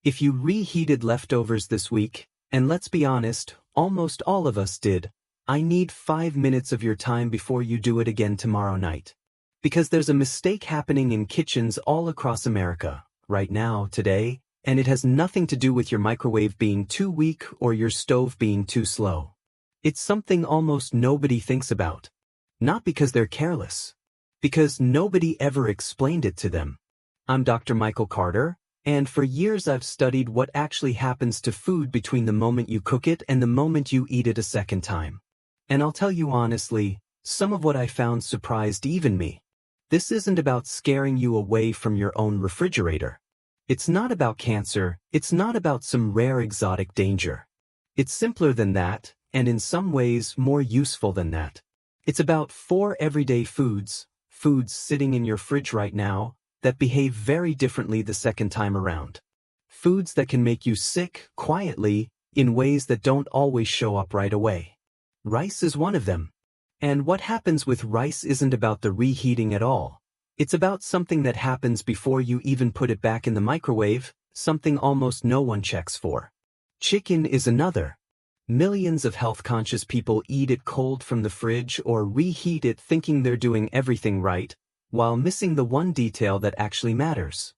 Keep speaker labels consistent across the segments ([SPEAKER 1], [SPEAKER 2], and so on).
[SPEAKER 1] If you reheated leftovers this week, and let's be honest, almost all of us did, I need 5 minutes of your time before you do it again tomorrow night. Because there's a mistake happening in kitchens all across America, right now, today, and it has nothing to do with your microwave being too weak or your stove being too slow. It's something almost nobody thinks about. Not because they're careless. Because nobody ever explained it to them. I'm Dr. Michael Carter, and for years I've studied what actually happens to food between the moment you cook it and the moment you eat it a second time. And I'll tell you honestly, some of what I found surprised even me. This isn't about scaring you away from your own refrigerator. It's not about cancer, it's not about some rare exotic danger. It's simpler than that, and in some ways more useful than that. It's about 4 everyday foods sitting in your fridge right now, that behave very differently the second time around. Foods that can make you sick, quietly, in ways that don't always show up right away. Rice is one of them. And what happens with rice isn't about the reheating at all. It's about something that happens before you even put it back in the microwave, something almost no one checks for. Chicken is another. Millions of health-conscious people eat it cold from the fridge or reheat it thinking they're doing everything right, while missing the one detail that actually matters.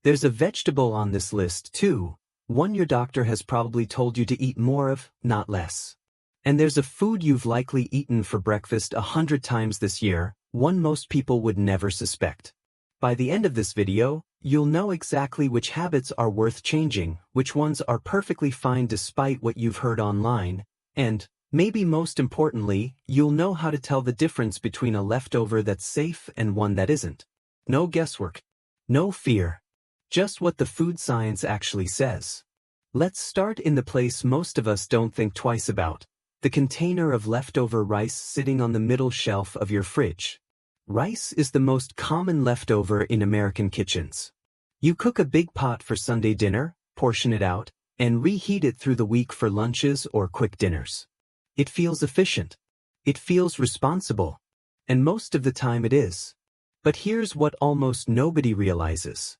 [SPEAKER 1] There's a vegetable on this list, too, one your doctor has probably told you to eat more of, not less. And there's a food you've likely eaten for breakfast 100 times this year, one most people would never suspect. By the end of this video, you'll know exactly which habits are worth changing, which ones are perfectly fine despite what you've heard online, and, maybe most importantly, you'll know how to tell the difference between a leftover that's safe and one that isn't. No guesswork. No fear. Just what the food science actually says. Let's start in the place most of us don't think twice about. The container of leftover rice sitting on the middle shelf of your fridge. Rice is the most common leftover in American kitchens. You cook a big pot for Sunday dinner, portion it out, and reheat it through the week for lunches or quick dinners. It feels efficient. It feels responsible. And most of the time it is. But here's what almost nobody realizes.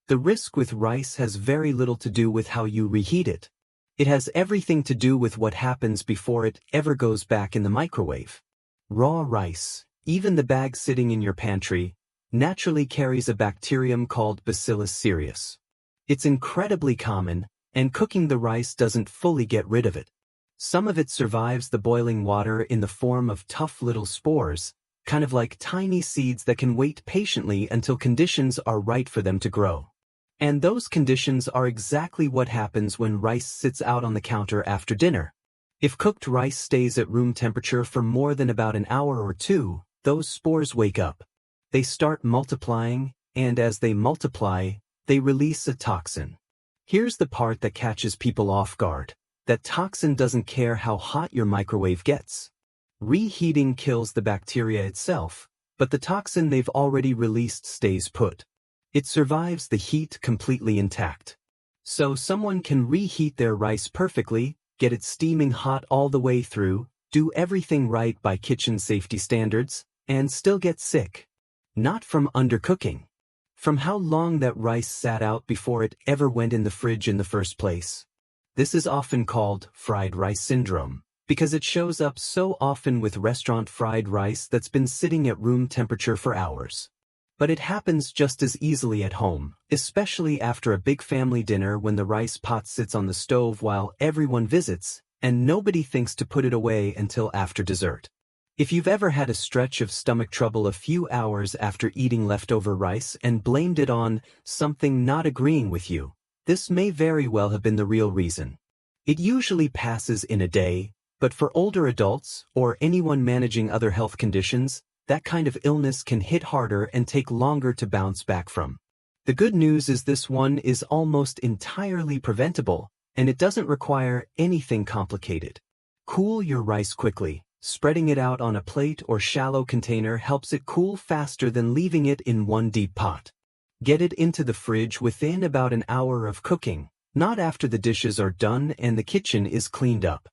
[SPEAKER 1] The risk with rice has very little to do with how you reheat it. It has everything to do with what happens before it ever goes back in the microwave. Raw rice, even the bag sitting in your pantry, naturally carries a bacterium called Bacillus cereus. It's incredibly common, and cooking the rice doesn't fully get rid of it. Some of it survives the boiling water in the form of tough little spores, kind of like tiny seeds that can wait patiently until conditions are right for them to grow. And those conditions are exactly what happens when rice sits out on the counter after dinner. If cooked rice stays at room temperature for more than about an hour or two, those spores wake up. They start multiplying, and as they multiply, they release a toxin. Here's the part that catches people off guard. That toxin doesn't care how hot your microwave gets. Reheating kills the bacteria itself, but the toxin they've already released stays put. It survives the heat completely intact. So someone can reheat their rice perfectly, get it steaming hot all the way through, do everything right by kitchen safety standards, and still get sick. Not from undercooking. From how long that rice sat out before it ever went in the fridge in the first place. This is often called fried rice syndrome, because it shows up so often with restaurant fried rice that's been sitting at room temperature for hours. But it happens just as easily at home, especially after a big family dinner when the rice pot sits on the stove while everyone visits, and nobody thinks to put it away until after dessert. If you've ever had a stretch of stomach trouble a few hours after eating leftover rice and blamed it on something not agreeing with you, this may very well have been the real reason. It usually passes in a day, but for older adults or anyone managing other health conditions, that kind of illness can hit harder and take longer to bounce back from. The good news is this one is almost entirely preventable, and it doesn't require anything complicated. Cool your rice quickly. Spreading it out on a plate or shallow container helps it cool faster than leaving it in one deep pot. Get it into the fridge within about an hour of cooking, not after the dishes are done and the kitchen is cleaned up.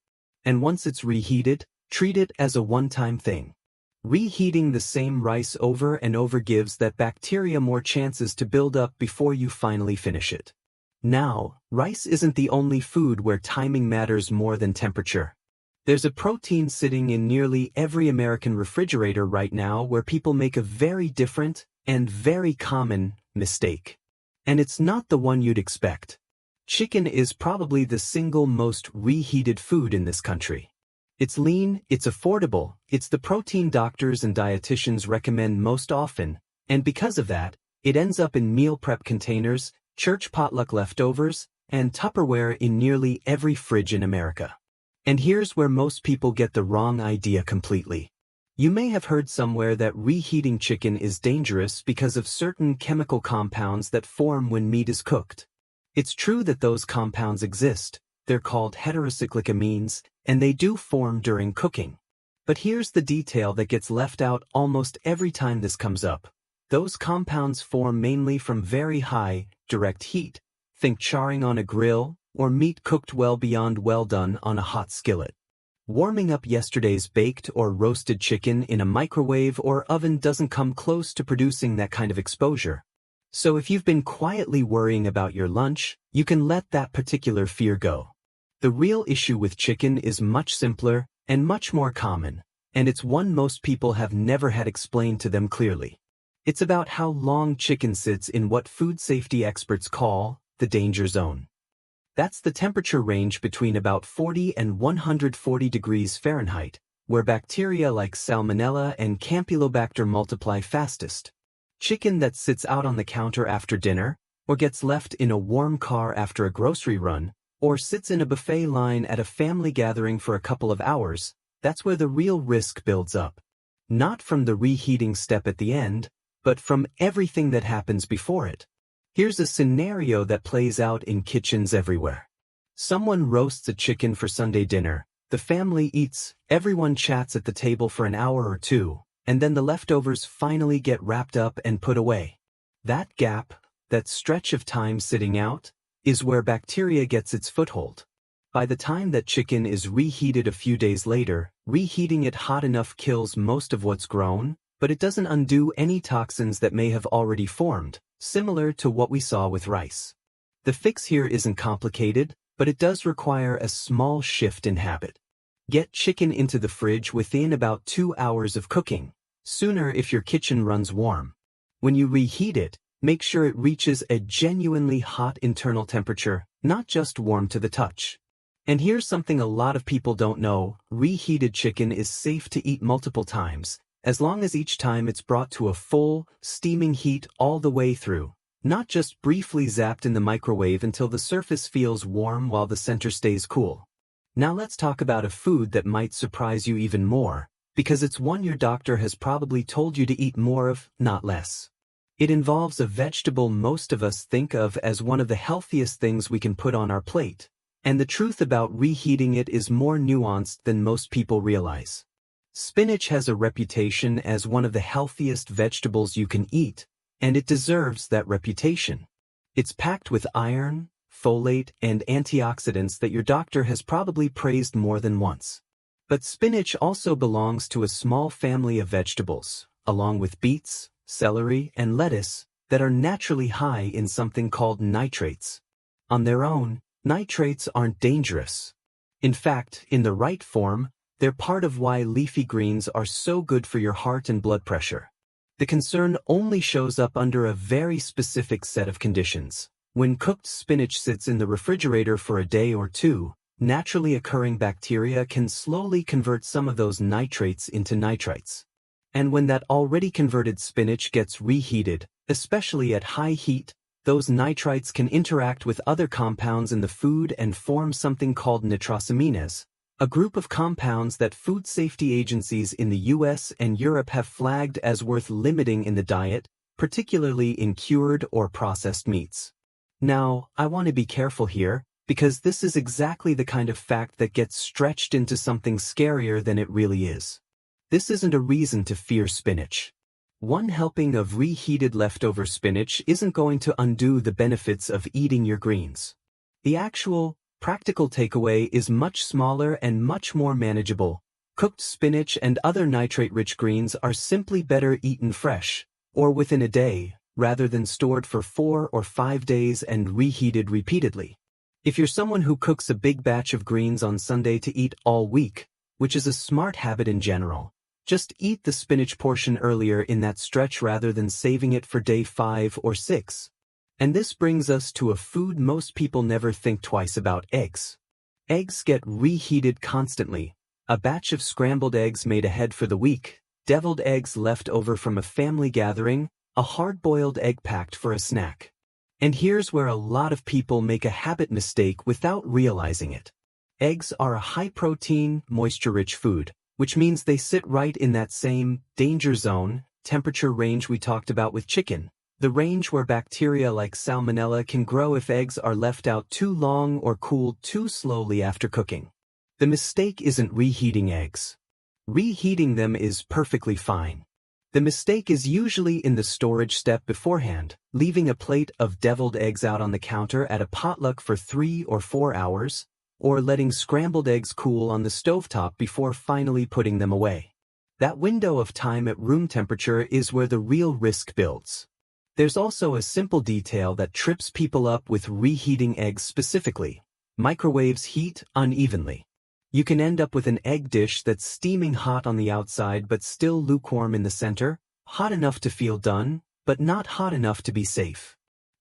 [SPEAKER 1] And once it's reheated, treat it as a one-time thing. Reheating the same rice over and over gives that bacteria more chances to build up before you finally finish it. Now, rice isn't the only food where timing matters more than temperature. There's a protein sitting in nearly every American refrigerator right now where people make a very different and very common mistake. And it's not the one you'd expect. Chicken is probably the single most reheated food in this country. It's lean, it's affordable, it's the protein doctors and dietitians recommend most often, and because of that, it ends up in meal prep containers, church potluck leftovers, and Tupperware in nearly every fridge in America. And here's where most people get the wrong idea completely. You may have heard somewhere that reheating chicken is dangerous because of certain chemical compounds that form when meat is cooked. It's true that those compounds exist, they're called heterocyclic amines, and they do form during cooking. But here's the detail that gets left out almost every time this comes up. Those compounds form mainly from very high, direct heat. Think charring on a grill, or meat cooked well beyond well done on a hot skillet. Warming up yesterday's baked or roasted chicken in a microwave or oven doesn't come close to producing that kind of exposure. So if you've been quietly worrying about your lunch, you can let that particular fear go. The real issue with chicken is much simpler and much more common, and it's one most people have never had explained to them clearly. It's about how long chicken sits in what food safety experts call the danger zone. That's the temperature range between about 40 and 140 degrees Fahrenheit, where bacteria like Salmonella and Campylobacter multiply fastest. Chicken that sits out on the counter after dinner, or gets left in a warm car after a grocery run, or sits in a buffet line at a family gathering for a couple of hours, that's where the real risk builds up. Not from the reheating step at the end, but from everything that happens before it. Here's a scenario that plays out in kitchens everywhere. Someone roasts a chicken for Sunday dinner, the family eats, everyone chats at the table for an hour or two, and then the leftovers finally get wrapped up and put away. That gap, that stretch of time sitting out, is where bacteria gets its foothold. By the time that chicken is reheated a few days later, reheating it hot enough kills most of what's grown, but it doesn't undo any toxins that may have already formed, similar to what we saw with rice. The fix here isn't complicated, but it does require a small shift in habit. Get chicken into the fridge within about 2 hours of cooking, sooner if your kitchen runs warm. When you reheat it, make sure it reaches a genuinely hot internal temperature, not just warm to the touch. And here's something a lot of people don't know: reheated chicken is safe to eat multiple times, as long as each time it's brought to a full, steaming heat all the way through, not just briefly zapped in the microwave until the surface feels warm while the center stays cool. Now let's talk about a food that might surprise you even more, because it's one your doctor has probably told you to eat more of, not less. It involves a vegetable most of us think of as one of the healthiest things we can put on our plate, and the truth about reheating it is more nuanced than most people realize. Spinach has a reputation as one of the healthiest vegetables you can eat, and it deserves that reputation. It's packed with iron, folate, and antioxidants that your doctor has probably praised more than once. But spinach also belongs to a small family of vegetables, along with beets, celery, and lettuce, that are naturally high in something called nitrates. On their own, nitrates aren't dangerous. In fact, in the right form, they're part of why leafy greens are so good for your heart and blood pressure. The concern only shows up under a very specific set of conditions. When cooked spinach sits in the refrigerator for a day or two, naturally occurring bacteria can slowly convert some of those nitrates into nitrites. And when that already converted spinach gets reheated, especially at high heat, those nitrites can interact with other compounds in the food and form something called nitrosamines, a group of compounds that food safety agencies in the US and Europe have flagged as worth limiting in the diet, particularly in cured or processed meats. Now, I want to be careful here, because this is exactly the kind of fact that gets stretched into something scarier than it really is. This isn't a reason to fear spinach. One helping of reheated leftover spinach isn't going to undo the benefits of eating your greens. The actual, practical takeaway is much smaller and much more manageable. Cooked spinach and other nitrate-rich greens are simply better eaten fresh, or within a day, rather than stored for 4 or 5 days and reheated repeatedly. If you're someone who cooks a big batch of greens on Sunday to eat all week, which is a smart habit in general, just eat the spinach portion earlier in that stretch rather than saving it for day 5 or 6. And this brings us to a food most people never think twice about: eggs. Eggs get reheated constantly. A batch of scrambled eggs made ahead for the week, deviled eggs left over from a family gathering, a hard-boiled egg packed for a snack. And here's where a lot of people make a habit mistake without realizing it. Eggs are a high-protein, moisture-rich food, which means they sit right in that same danger zone temperature range we talked about with chicken, the range where bacteria like salmonella can grow if eggs are left out too long or cooled too slowly after cooking. The mistake isn't reheating eggs. Reheating them is perfectly fine. The mistake is usually in the storage step beforehand, leaving a plate of deviled eggs out on the counter at a potluck for 3 or 4 hours, or letting scrambled eggs cool on the stovetop before finally putting them away. That window of time at room temperature is where the real risk builds. There's also a simple detail that trips people up with reheating eggs specifically: microwaves heat unevenly. You can end up with an egg dish that's steaming hot on the outside but still lukewarm in the center, hot enough to feel done, but not hot enough to be safe.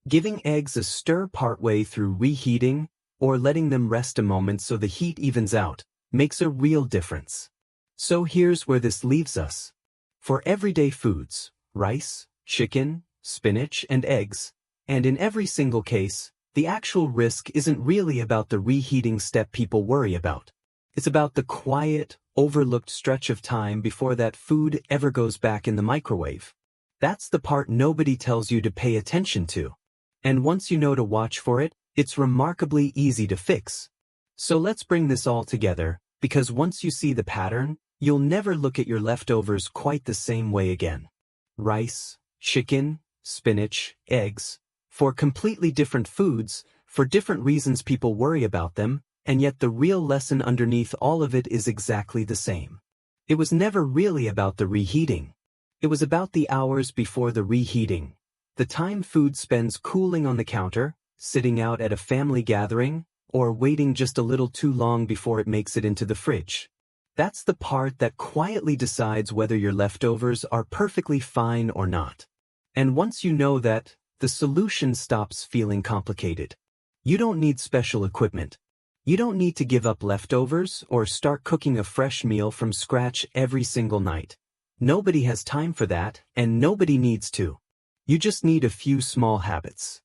[SPEAKER 1] Giving eggs a stir partway through reheating, or letting them rest a moment so the heat evens out, makes a real difference. So here's where this leaves us. For everyday foods, rice, chicken, spinach, and eggs, and in every single case, the actual risk isn't really about the reheating step people worry about. It's about the quiet, overlooked stretch of time before that food ever goes back in the microwave. That's the part nobody tells you to pay attention to. And once you know to watch for it, it's remarkably easy to fix. So let's bring this all together, because once you see the pattern, you'll never look at your leftovers quite the same way again. Rice, chicken, spinach, eggs, for completely different foods, for different reasons people worry about them, and yet the real lesson underneath all of it is exactly the same. It was never really about the reheating. It was about the hours before the reheating, the time food spends cooling on the counter, sitting out at a family gathering, or waiting just a little too long before it makes it into the fridge. That's the part that quietly decides whether your leftovers are perfectly fine or not. And once you know that, the solution stops feeling complicated. You don't need special equipment. You don't need to give up leftovers or start cooking a fresh meal from scratch every single night. Nobody has time for that, and nobody needs to. You just need a few small habits.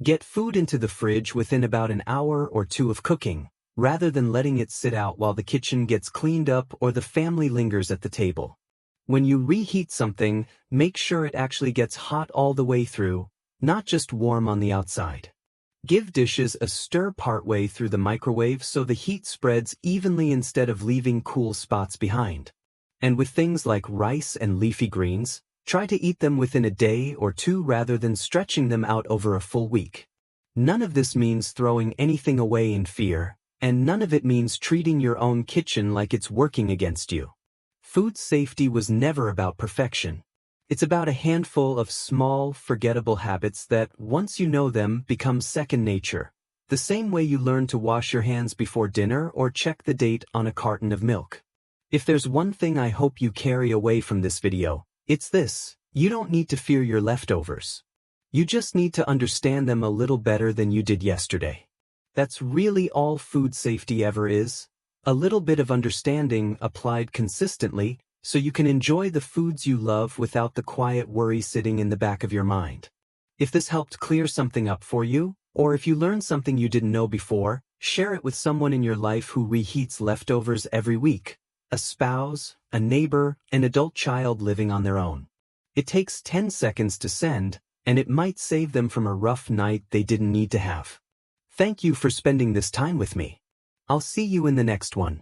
[SPEAKER 1] Get food into the fridge within about an hour or 2 of cooking, rather than letting it sit out while the kitchen gets cleaned up or the family lingers at the table. When you reheat something, make sure it actually gets hot all the way through, not just warm on the outside. Give dishes a stir partway through the microwave so the heat spreads evenly instead of leaving cool spots behind. And with things like rice and leafy greens, try to eat them within a day or 2 rather than stretching them out over a full week. None of this means throwing anything away in fear, and none of it means treating your own kitchen like it's working against you. Food safety was never about perfection. It's about a handful of small, forgettable habits that, once you know them, become second nature. The same way you learn to wash your hands before dinner or check the date on a carton of milk. If there's one thing I hope you carry away from this video, it's this: you don't need to fear your leftovers. You just need to understand them a little better than you did yesterday. That's really all food safety ever is. A little bit of understanding applied consistently, so you can enjoy the foods you love without the quiet worry sitting in the back of your mind. If this helped clear something up for you, or if you learned something you didn't know before, share it with someone in your life who reheats leftovers every week: a spouse, a neighbor, an adult child living on their own. It takes 10 seconds to send, and it might save them from a rough night they didn't need to have. Thank you for spending this time with me. I'll see you in the next one.